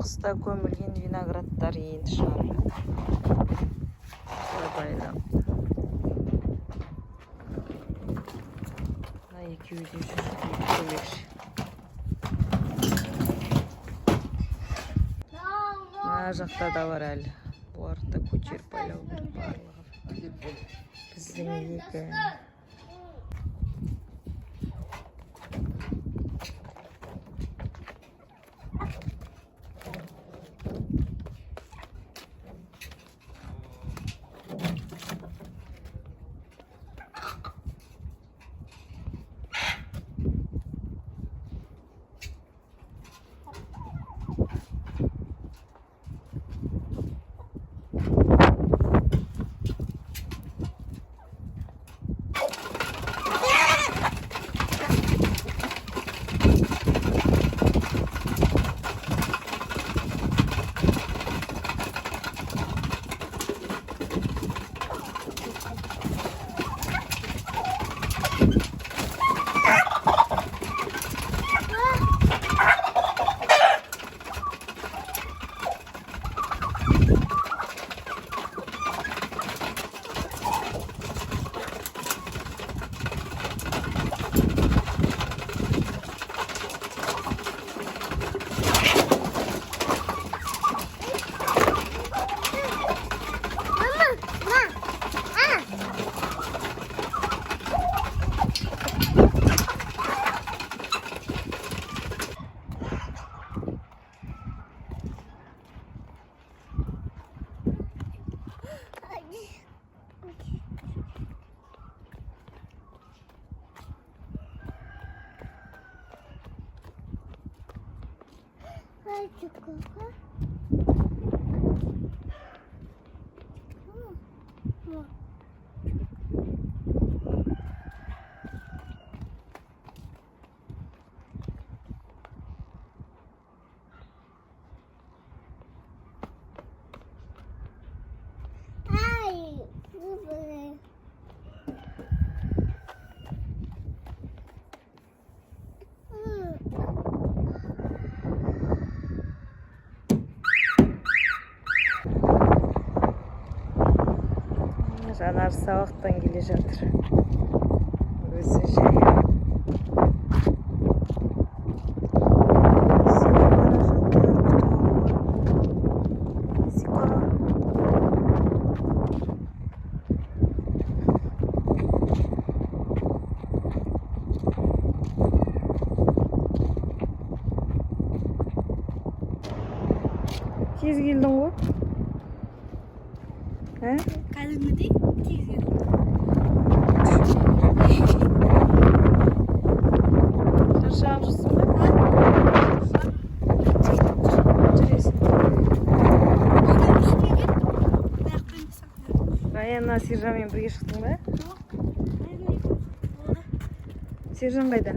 қыста көмілген виноградтар енді шығарылады. Байлап. Мына екеуі де жүр көмекші. Мына жақта да бар әлі. Бұларды да көтеріп байлау керек барлығы. Біздің екі. Жанар сабақтан келе жатыр. Өзі жаяу. Тез келдің ғой? Кәдімгідей тез келдің. Шаршап жүрсің бе? Жүресің. Аяна Сержанмен бірге шықтың ба? Жоқ. Сержан қайда?